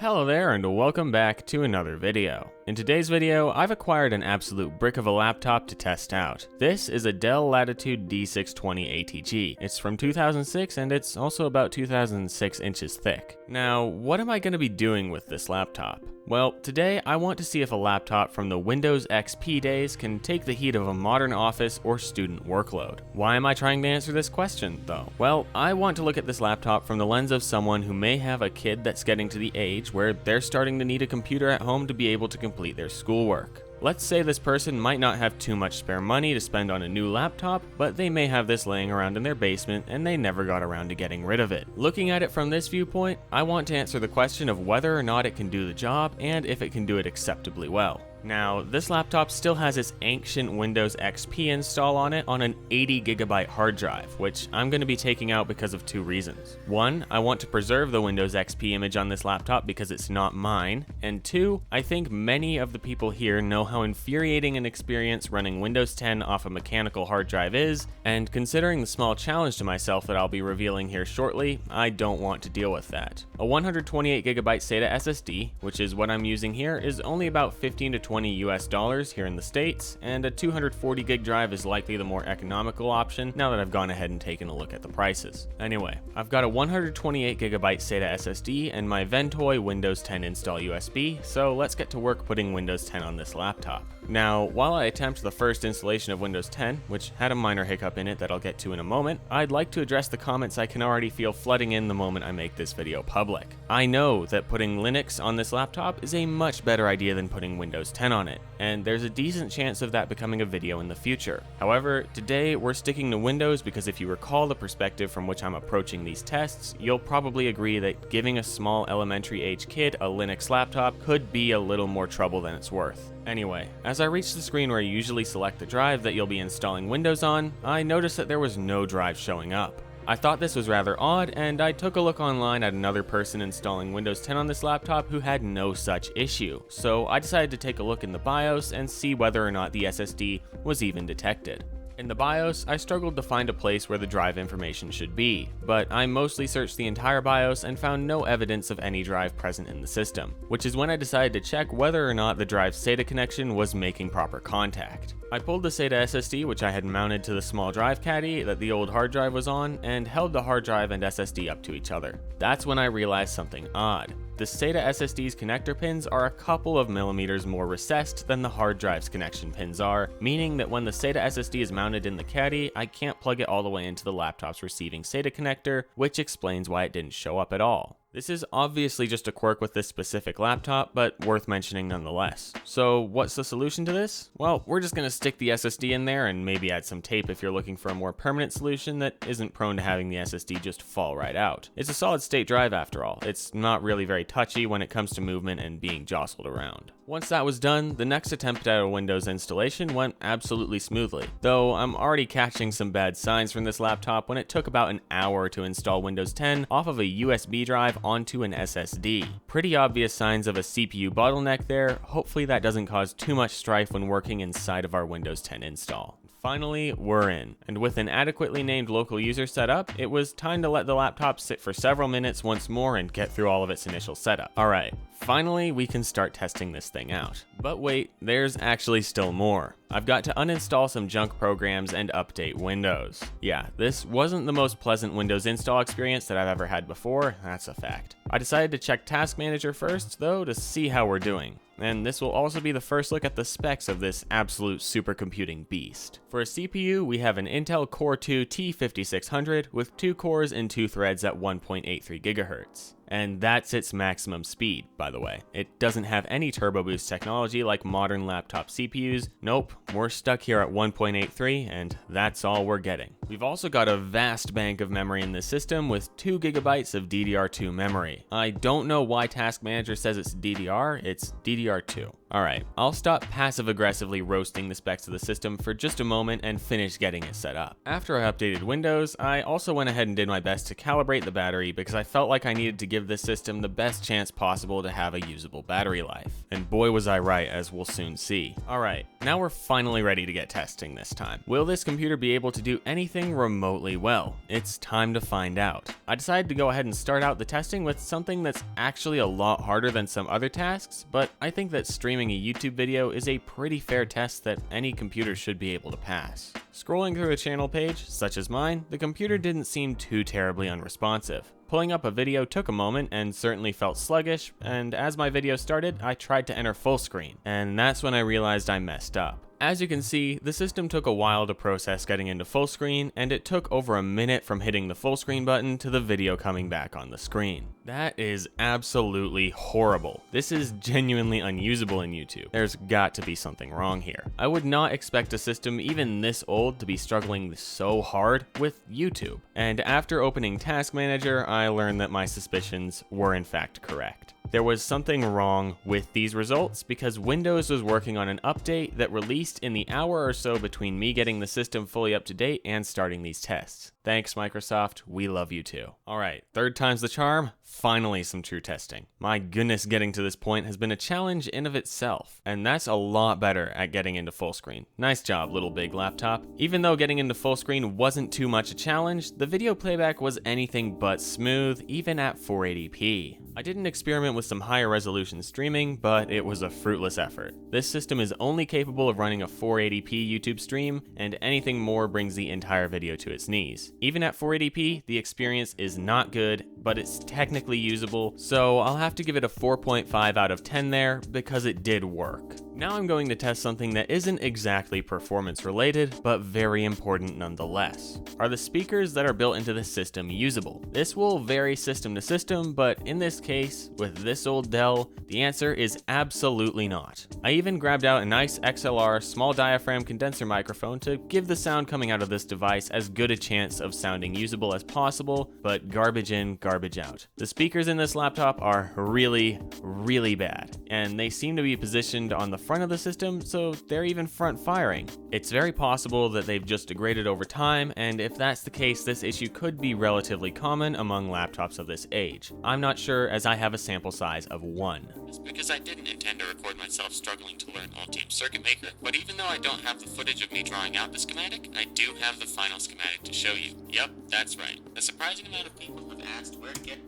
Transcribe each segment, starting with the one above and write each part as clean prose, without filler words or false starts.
Hello there and welcome back to another video. In today's video, I've acquired an absolute brick of a laptop to test out. This is a Dell Latitude D620 ATG. It's from 2006 and it's also about 2006 inches thick. Now, what am I going to be doing with this laptop? Well, today I want to see if a laptop from the Windows XP days can take the heat of a modern office or student workload. Why am I trying to answer this question, though? Well, I want to look at this laptop from the lens of someone who may have a kid that's getting to the age where they're starting to need a computer at home to be able to complete their schoolwork. Let's say this person might not have too much spare money to spend on a new laptop, but they may have this laying around in their basement and they never got around to getting rid of it. Looking at it from this viewpoint, I want to answer the question of whether or not it can do the job and if it can do it acceptably well. Now, this laptop still has its ancient Windows XP install on it on an 80GB hard drive, which I'm going to be taking out because of two reasons. One, I want to preserve the Windows XP image on this laptop because it's not mine, and two, I think many of the people here know how infuriating an experience running Windows 10 off a mechanical hard drive is, and considering the small challenge to myself that I'll be revealing here shortly, I don't want to deal with that. A 128GB SATA SSD, which is what I'm using here, is only about $15 to $20 US here in the States, and a 240 gig drive is likely the more economical option now that I've gone ahead and taken a look at the prices. Anyway, I've got a 128GB SATA SSD and my Ventoy Windows 10 install USB, so let's get to work putting Windows 10 on this laptop. Now, while I attempt the first installation of Windows 10, which had a minor hiccup in it that I'll get to in a moment, I'd like to address the comments I can already feel flooding in the moment I make this video public. I know that putting Linux on this laptop is a much better idea than putting Windows 10 on it, and there's a decent chance of that becoming a video in the future. However, today we're sticking to Windows because if you recall the perspective from which I'm approaching these tests, you'll probably agree that giving a small elementary age kid a Linux laptop could be a little more trouble than it's worth. Anyway, as I reached the screen where you usually select the drive that you'll be installing Windows on, I noticed that there was no drive showing up. I thought this was rather odd, and I took a look online at another person installing Windows 10 on this laptop who had no such issue, so I decided to take a look in the BIOS and see whether or not the SSD was even detected. In the BIOS, I struggled to find a place where the drive information should be, but I mostly searched the entire BIOS and found no evidence of any drive present in the system, which is when I decided to check whether or not the drive's SATA connection was making proper contact. I pulled the SATA SSD, which I had mounted to the small drive caddy that the old hard drive was on, and held the hard drive and SSD up to each other. That's when I realized something odd. The SATA SSD's connector pins are a couple of millimeters more recessed than the hard drive's connection pins are, meaning that when the SATA SSD is mounted in the caddy, I can't plug it all the way into the laptop's receiving SATA connector, which explains why it didn't show up at all. This is obviously just a quirk with this specific laptop, but worth mentioning nonetheless. So what's the solution to this? Well, we're just going to stick the SSD in there and maybe add some tape if you're looking for a more permanent solution that isn't prone to having the SSD just fall right out. It's a solid state drive after all. It's not really very touchy when it comes to movement and being jostled around. Once that was done, the next attempt at a Windows installation went absolutely smoothly, though I'm already catching some bad signs from this laptop when it took about an hour to install Windows 10 off of a USB drive onto an SSD. Pretty obvious signs of a CPU bottleneck there. Hopefully that doesn't cause too much strife when working inside of our Windows 10 install. Finally, we're in, and with an adequately named local user set up, it was time to let the laptop sit for several minutes once more and get through all of its initial setup. Alright, finally we can start testing this thing out. But wait, there's actually still more. I've got to uninstall some junk programs and update Windows. Yeah, this wasn't the most pleasant Windows install experience that I've ever had before, that's a fact. I decided to check Task Manager first, though, to see how we're doing. And this will also be the first look at the specs of this absolute supercomputing beast. For a CPU, we have an Intel Core 2 T5600 with 2 cores and 2 threads at 1.83 GHz. And that's its maximum speed, by the way. It doesn't have any turbo boost technology like modern laptop CPUs. Nope, we're stuck here at 1.83, and that's all we're getting. We've also got a vast bank of memory in this system with 2 GB of DDR2 memory. I don't know why Task Manager says it's DDR, it's DDR2. Alright, I'll stop passive-aggressively roasting the specs of the system for just a moment and finish getting it set up. After I updated Windows, I also went ahead and did my best to calibrate the battery because I felt like I needed to give this system the best chance possible to have a usable battery life. And boy was I right, as we'll soon see. Alright, now we're finally ready to get testing this time. Will this computer be able to do anything remotely well? It's time to find out. I decided to go ahead and start out the testing with something that's actually a lot harder than some other tasks, but I think that streaming a YouTube video is a pretty fair test that any computer should be able to pass. Scrolling through a channel page, such as mine, the computer didn't seem too terribly unresponsive. Pulling up a video took a moment and certainly felt sluggish, and as my video started, I tried to enter full screen, and that's when I realized I messed up. As you can see, the system took a while to process getting into full screen, and it took over a minute from hitting the full screen button to the video coming back on the screen. That is absolutely horrible. This is genuinely unusable in YouTube. There's got to be something wrong here. I would not expect a system even this old to be struggling so hard with YouTube. And after opening Task Manager, I learned that my suspicions were in fact correct. There was something wrong with these results because Windows was working on an update that released in the hour or so between me getting the system fully up to date and starting these tests. Thanks, Microsoft. We love you too. Alright, third time's the charm. Finally some true testing. My goodness, getting to this point has been a challenge in of itself, and that's a lot better at getting into full screen. Nice job, little big laptop. Even though getting into full screen wasn't too much a challenge, the video playback was anything but smooth, even at 480p. I didn't experiment with some higher resolution streaming, but it was a fruitless effort. This system is only capable of running a 480p YouTube stream, and anything more brings the entire video to its knees. Even at 480p, the experience is not good, but it's technically usable, so I'll have to give it a 4.5 out of 10 there because it did work. Now I'm going to test something that isn't exactly performance related, but very important nonetheless. Are the speakers that are built into the system usable? This will vary system to system, but in this case, with this old Dell, the answer is absolutely not. I even grabbed out a nice XLR small diaphragm condenser microphone to give the sound coming out of this device as good a chance of sounding usable as possible, but garbage in, garbage out. The speakers in this laptop are really, really bad, and they seem to be positioned on the front of the system, so they're even front firing. It's very possible that they've just degraded over time, and if that's the case, this issue could be relatively common among laptops of this age. I'm not sure, as I have a sample size of 1. It's because I didn't intend to record myself struggling to learn Altium Circuit Maker, but even though I don't have the footage of me drawing out the schematic, I do have the final schematic to show you. Yep, that's right. A surprising amount of people have asked where to get...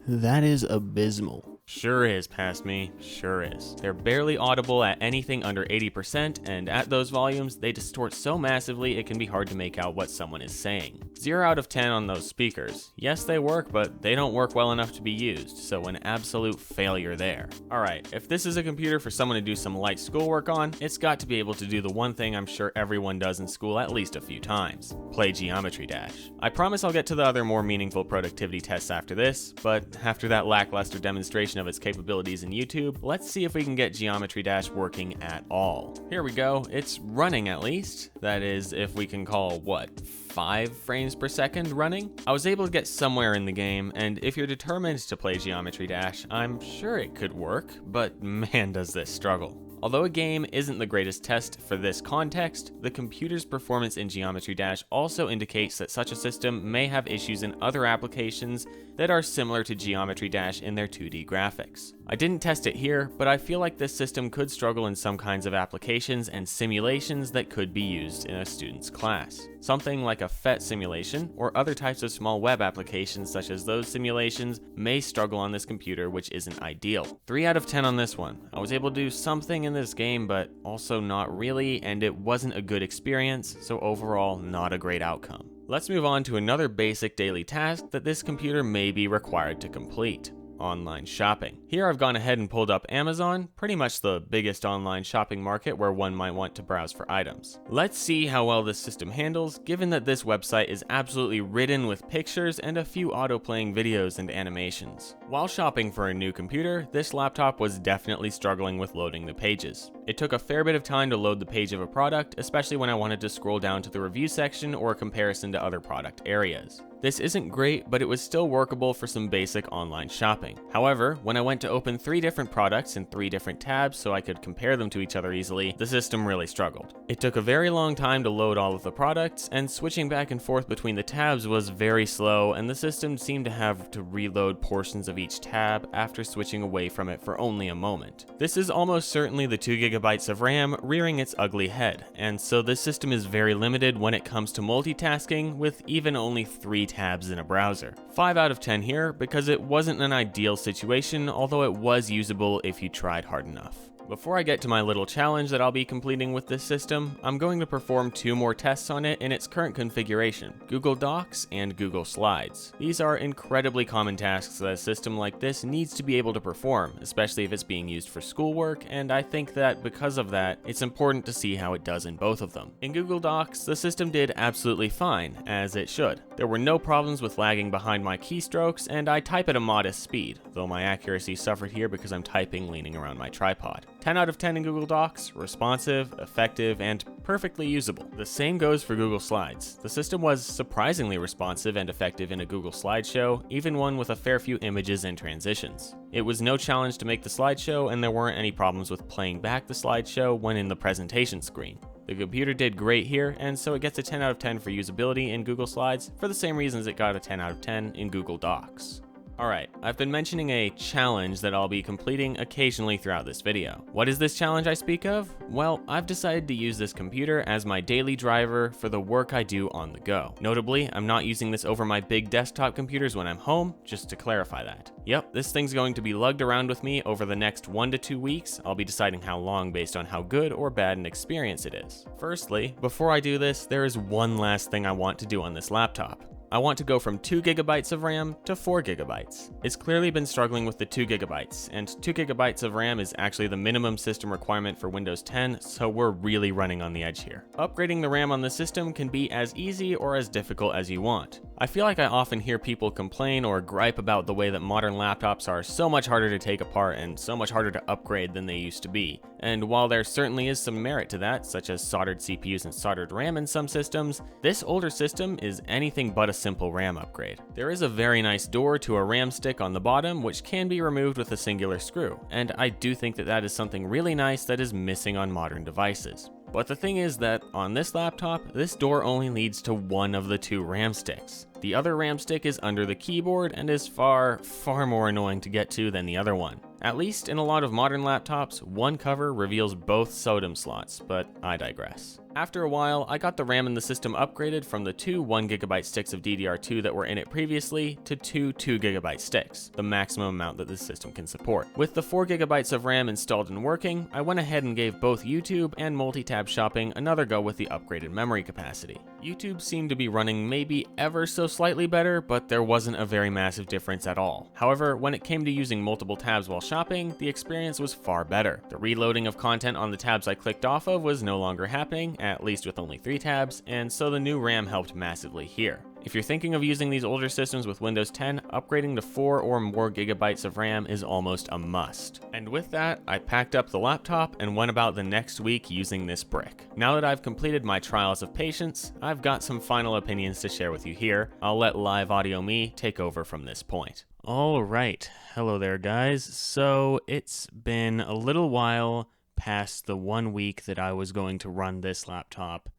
That is abysmal. Sure is, past me, sure is. They're barely audible at anything under 80%, and at those volumes, they distort so massively it can be hard to make out what someone is saying. 0 out of 10 on those speakers. Yes, they work, but they don't work well enough to be used, so an absolute failure there. Alright, if this is a computer for someone to do some light schoolwork on, it's got to be able to do the one thing I'm sure everyone does in school at least a few times. Play Geometry Dash. I promise I'll get to the other more meaningful productivity tests after this, but after that lackluster demonstration of its capabilities in YouTube, let's see if we can get Geometry Dash working at all. Here we go, it's running at least. That is, if we can call, what, 5 frames per second running? I was able to get somewhere in the game, and if you're determined to play Geometry Dash, I'm sure it could work, but man does this struggle. Although a game isn't the greatest test for this context, the computer's performance in Geometry Dash also indicates that such a system may have issues in other applications that are similar to Geometry Dash in their 2D graphics. I didn't test it here, but I feel like this system could struggle in some kinds of applications and simulations that could be used in a student's class. Something like a PhET simulation or other types of small web applications such as those simulations may struggle on this computer, which isn't ideal. 3 out of 10 on this one. I was able to do something in this game, but also not really, and it wasn't a good experience, so overall not a great outcome. Let's move on to another basic daily task that this computer may be required to complete. Online shopping. Here I've gone ahead and pulled up Amazon, pretty much the biggest online shopping market where one might want to browse for items. Let's see how well this system handles, given that this website is absolutely ridden with pictures and a few auto-playing videos and animations. While shopping for a new computer, this laptop was definitely struggling with loading the pages. It took a fair bit of time to load the page of a product, especially when I wanted to scroll down to the review section or a comparison to other product areas. This isn't great, but it was still workable for some basic online shopping. However, when I went to open 3 different products in 3 different tabs so I could compare them to each other easily, the system really struggled. It took a very long time to load all of the products, and switching back and forth between the tabs was very slow, and the system seemed to have to reload portions of each tab after switching away from it for only a moment. This is almost certainly the 2 GB of RAM rearing its ugly head, and so this system is very limited when it comes to multitasking, with even only 3 tabs in a browser. 5 out of 10 here, because it wasn't an ideal situation, although it was usable if you tried hard enough. Before I get to my little challenge that I'll be completing with this system, I'm going to perform 2 more tests on it in its current configuration, Google Docs and Google Slides. These are incredibly common tasks that a system like this needs to be able to perform, especially if it's being used for schoolwork, and I think that because of that, it's important to see how it does in both of them. In Google Docs, the system did absolutely fine, as it should. There were no problems with lagging behind my keystrokes, and I type at a modest speed, though my accuracy suffered here because I'm typing leaning around my tripod. 10 out of 10 in Google Docs, responsive, effective, and perfectly usable. The same goes for Google Slides. The system was surprisingly responsive and effective in a Google slideshow, even one with a fair few images and transitions. It was no challenge to make the slideshow, and there weren't any problems with playing back the slideshow when in the presentation screen. The computer did great here, and so it gets a 10 out of 10 for usability in Google Slides for the same reasons it got a 10 out of 10 in Google Docs. Alright, I've been mentioning a challenge that I'll be completing occasionally throughout this video. What is this challenge I speak of? Well, I've decided to use this computer as my daily driver for the work I do on the go. Notably, I'm not using this over my big desktop computers when I'm home, just to clarify that. Yep, this thing's going to be lugged around with me over the next 1 to 2 weeks. I'll be deciding how long based on how good or bad an experience it is. Firstly, before I do this, there is one last thing I want to do on this laptop. I want to go from 2 GB of RAM to 4 GB. It's clearly been struggling with the 2 GB, and 2 GB of RAM is actually the minimum system requirement for Windows 10, so we're really running on the edge here. Upgrading the RAM on the system can be as easy or as difficult as you want. I feel like I often hear people complain or gripe about the way that modern laptops are so much harder to take apart and so much harder to upgrade than they used to be. And while there certainly is some merit to that, such as soldered CPUs and soldered RAM in some systems, this older system is anything but a simple RAM upgrade. There is a very nice door to a RAM stick on the bottom, which can be removed with a singular screw, and I do think that that is something really nice that is missing on modern devices. But the thing is that on this laptop, this door only leads to one of the 2 RAM sticks. The other RAM stick is under the keyboard and is far more annoying to get to than the other one. At least in a lot of modern laptops, one cover reveals both SODIMM slots, but I digress. After a while, I got the RAM in the system upgraded from the 2 1GB sticks of DDR2 that were in it previously to 2 2GB sticks, the maximum amount that this system can support. With the 4GB of RAM installed and working, I went ahead and gave both YouTube and multi-tab shopping another go with the upgraded memory capacity. YouTube seemed to be running maybe ever so slightly better, but there wasn't a very massive difference at all. However, when it came to using multiple tabs while shopping, the experience was far better. The reloading of content on the tabs I clicked off of was no longer happening, at least with only 3 tabs, and so the new RAM helped massively here. If you're thinking of using these older systems with Windows 10, upgrading to 4 or more gigabytes of RAM is almost a must. And with that, I packed up the laptop and went about the next week using this brick. Now that I've completed my trials of patience, I've got some final opinions to share with you here. I'll let live audio me take over from this point. Alright, hello there guys. So it's been a little while past the 1 week that I was going to run this laptop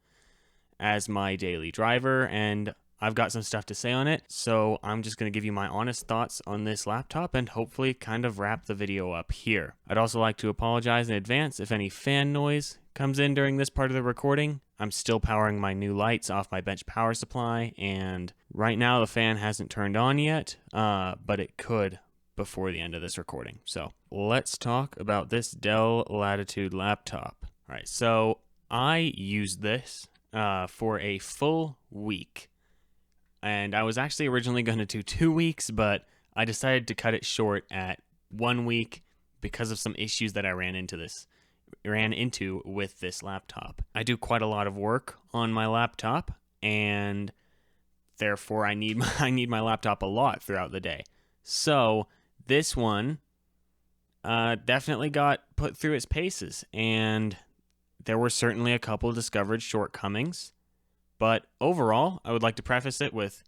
as my daily driver, and I've got some stuff to say on it, so I'm just going to give you my honest thoughts on this laptop and hopefully kind of wrap the video up here. I'd also like to apologize in advance if any fan noise comes in during this part of the recording. I'm still powering my new lights off my bench power supply, and right now the fan hasn't turned on yet, but it could before the end of this recording. So let's talk about this Dell Latitude laptop. All right, so I used this for a full week. And I was actually originally going to do 2 weeks, but I decided to cut it short at 1 week because of some issues that I ran into with this laptop. I do quite a lot of work on my laptop, and therefore I need my laptop a lot throughout the day. So this one definitely got put through its paces, and there were certainly a couple discovered shortcomings. But overall, I would like to preface it with,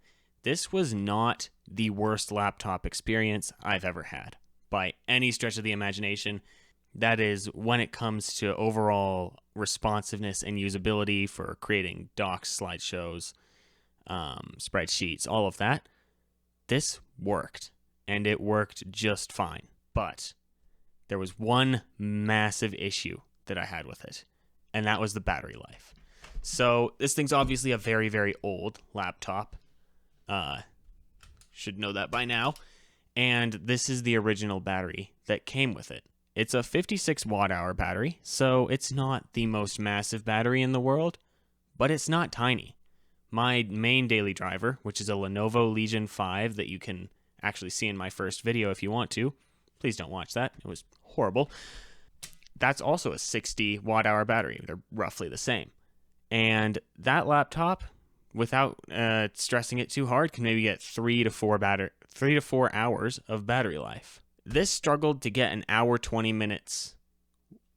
this was not the worst laptop experience I've ever had by any stretch of the imagination. That is, when it comes to overall responsiveness and usability for creating docs, slideshows, spreadsheets, all of that. This worked, and it worked just fine. But there was one massive issue that I had with it, and that was the battery life. So this thing's obviously a very, very old laptop. Should know that by now. And this is the original battery that came with it. It's a 56 watt-hour battery, so it's not the most massive battery in the world, but it's not tiny. My main daily driver, which is a Lenovo Legion 5 that you can actually see in my first video if you want to. Please don't watch that. It was horrible. That's also a 60 watt-hour battery. They're roughly the same. And that laptop, without stressing it too hard, can maybe get 3 to 4 hours of battery life. This struggled to get an hour 20 minutes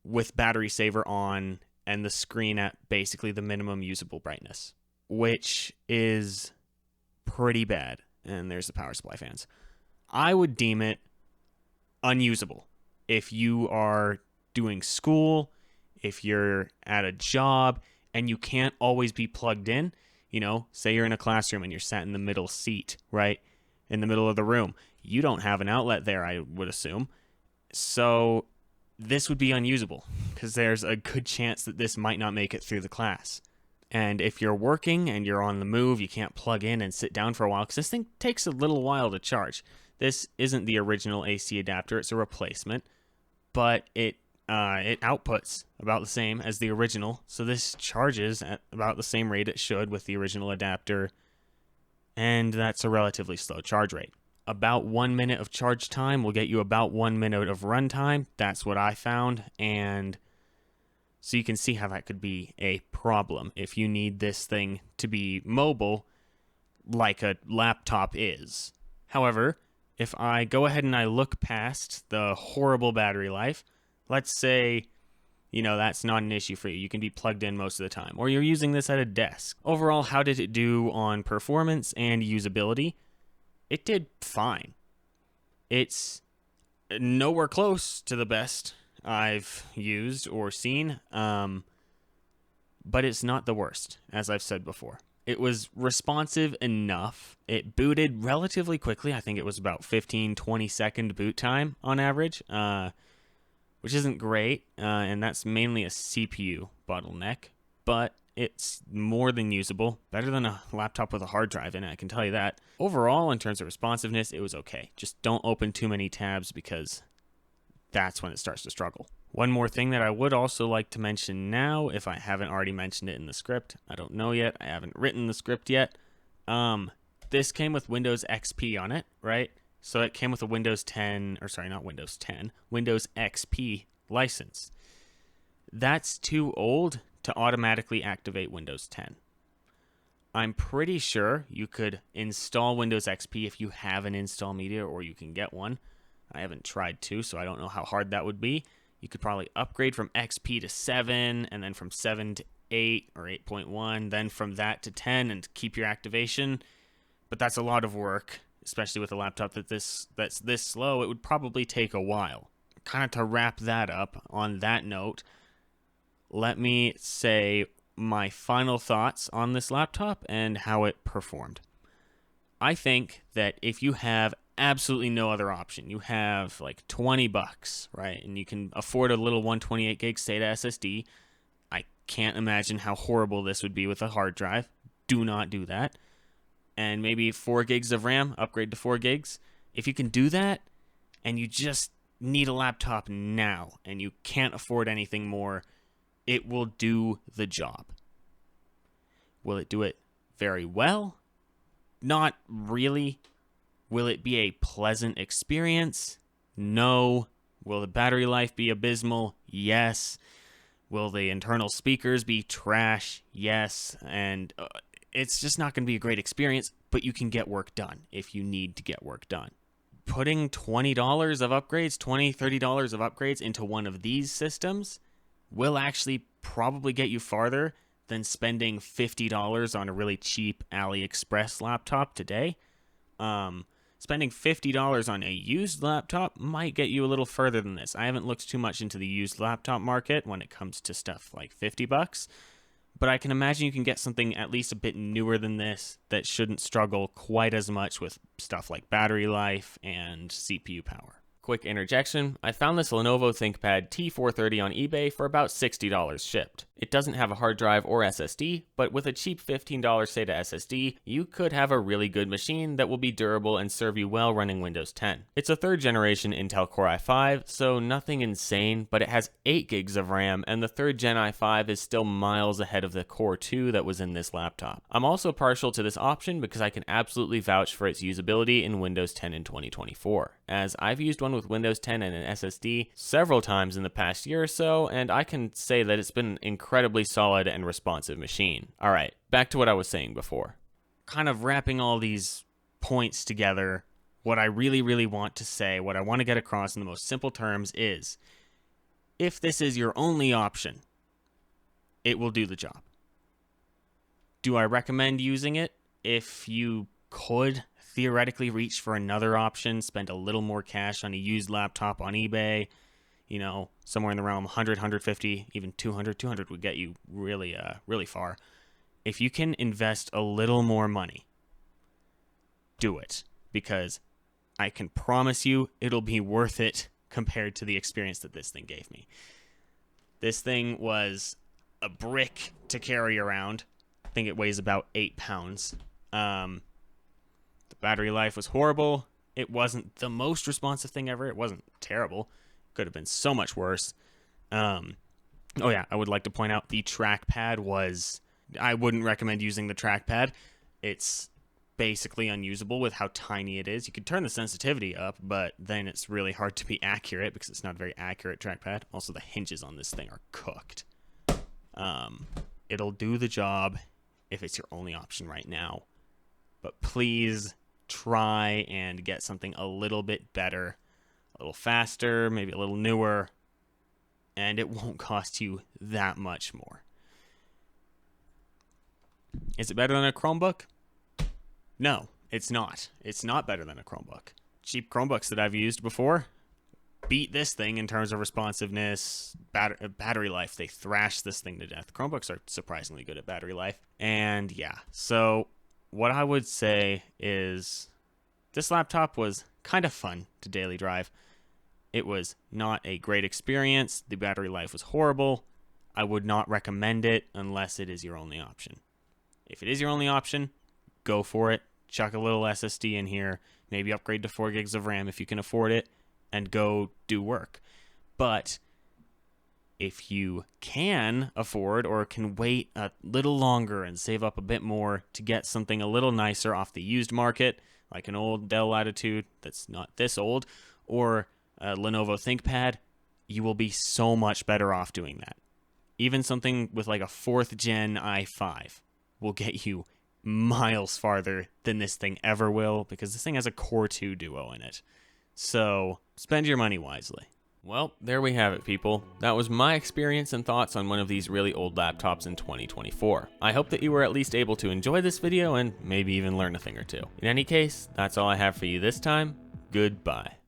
with battery saver on and the screen at basically the minimum usable brightness, which is pretty bad. And there's the power supply fans. I would deem it unusable if you are doing school, if you're at a job, and you can't always be plugged in. You know, say you're in a classroom and you're sat in the middle seat, right? In the middle of the room. You don't have an outlet there, I would assume. So this would be unusable because there's a good chance that this might not make it through the class. And if you're working and you're on the move, you can't plug in and sit down for a while because this thing takes a little while to charge. This isn't the original AC adapter, it's a replacement, but it outputs about the same as the original, so this charges at about the same rate it should with the original adapter, and that's a relatively slow charge rate. About 1 minute of charge time will get you about 1 minute of runtime. That's what I found, and so you can see how that could be a problem if you need this thing to be mobile like a laptop is. However, if I go ahead and I look past the horrible battery life, let's say, you know, that's not an issue for you. You can be plugged in most of the time, or you're using this at a desk. Overall, how did it do on performance and usability? It did fine. It's nowhere close to the best I've used or seen, but it's not the worst, as I've said before. It was responsive enough. It booted relatively quickly. I think it was about 15-20 second boot time on average, which isn't great, and that's mainly a CPU bottleneck, but it's more than usable. Better than a laptop with a hard drive in it, I can tell you that. Overall, in terms of responsiveness, it was okay. Just don't open too many tabs because that's when it starts to struggle. One more thing that I would also like to mention now, if I haven't already mentioned it in the script, I don't know yet, I haven't written the script yet. This came with Windows XP on it, right? So it came with a Windows 10, or sorry, not Windows 10, Windows XP license. That's too old to automatically activate Windows 10. I'm pretty sure you could install Windows XP if you have an install media, or you can get one. I haven't tried to, so I don't know how hard that would be. You could probably upgrade from XP to 7, and then from 7 to 8 or 8.1, then from that to 10 and keep your activation. But that's a lot of work, especially with a laptop that's this slow. It would probably take a while. Kind of to wrap that up on that note, let me say my final thoughts on this laptop and how it performed. I think that if you have absolutely no other option, you have like $20, right? And you can afford a little 128 gig SATA SSD. I can't imagine how horrible this would be with a hard drive. Do not do that. And maybe 4 gigs of RAM, upgrade to 4 gigs. If you can do that, and you just need a laptop now, and you can't afford anything more, it will do the job. Will it do it very well? Not really. Will it be a pleasant experience? No. Will the battery life be abysmal? Yes. Will the internal speakers be trash? Yes. And it's just not going to be a great experience, but you can get work done if you need to get work done. Putting $20 of upgrades, $20, $30 of upgrades into one of these systems will actually probably get you farther than spending $50 on a really cheap AliExpress laptop today. Spending $50 on a used laptop might get you a little further than this. I haven't looked too much into the used laptop market when it comes to stuff like $50, but I can imagine you can get something at least a bit newer than this that shouldn't struggle quite as much with stuff like battery life and CPU power. Quick interjection, I found this Lenovo ThinkPad T430 on eBay for about $60 shipped. It doesn't have a hard drive or SSD, but with a cheap $15 SATA SSD, you could have a really good machine that will be durable and serve you well running Windows 10. It's a 3rd generation Intel Core i5, so nothing insane, but it has 8 gigs of RAM, and the 3rd Gen i5 is still miles ahead of the Core 2 that was in this laptop. I'm also partial to this option because I can absolutely vouch for its usability in Windows 10 in 2024, as I've used one with Windows 10 and an SSD several times in the past year or so, and I can say that it's been an incredibly solid and responsive machine. Alright, back to what I was saying before. Kind of wrapping all these points together, what I really want to say, what I want to get across in the most simple terms is, if this is your only option, it will do the job. Do I recommend using it? If you could theoretically reach for another option, spend a little more cash on a used laptop on eBay, you know, somewhere in the realm 100, 150, even 200 would get you really far. If you can invest a little more money, do it, because I can promise you it'll be worth it compared to the experience that this thing gave me. This thing was a brick to carry around. I think it weighs about 8 pounds. The battery life was horrible. It wasn't the most responsive thing ever. It wasn't terrible. Could have been so much worse. Oh yeah, I would like to point out the trackpad was... I wouldn't recommend using the trackpad. It's basically unusable with how tiny it is. You could turn the sensitivity up, but then it's really hard to be accurate because it's not a very accurate trackpad. Also, the hinges on this thing are cooked. It'll do the job if it's your only option right now. But please try and get something a little bit better, a little faster, maybe a little newer, and it won't cost you that much more. Is it better than a Chromebook? No, it's not. It's not better than a Chromebook. Cheap Chromebooks that I've used before beat this thing in terms of responsiveness, battery life. They thrash this thing to death. Chromebooks are surprisingly good at battery life. And yeah, so what I would say is this laptop was kind of fun to daily drive. It was not a great experience. The battery life was horrible. I would not recommend it unless it is your only option. If it is your only option, go for it. Chuck a little SSD in here. Maybe upgrade to 4 gigs of RAM if you can afford it, and go do work. But if you can afford or can wait a little longer and save up a bit more to get something a little nicer off the used market, like an old Dell Latitude that's not this old, or a Lenovo ThinkPad, you will be so much better off doing that. Even something with like a 4th gen i5 will get you miles farther than this thing ever will, because this thing has a Core 2 Duo in it. So spend your money wisely. Well, there we have it, people. That was my experience and thoughts on one of these really old laptops in 2024. I hope that you were at least able to enjoy this video and maybe even learn a thing or two. In any case, that's all I have for you this time. Goodbye.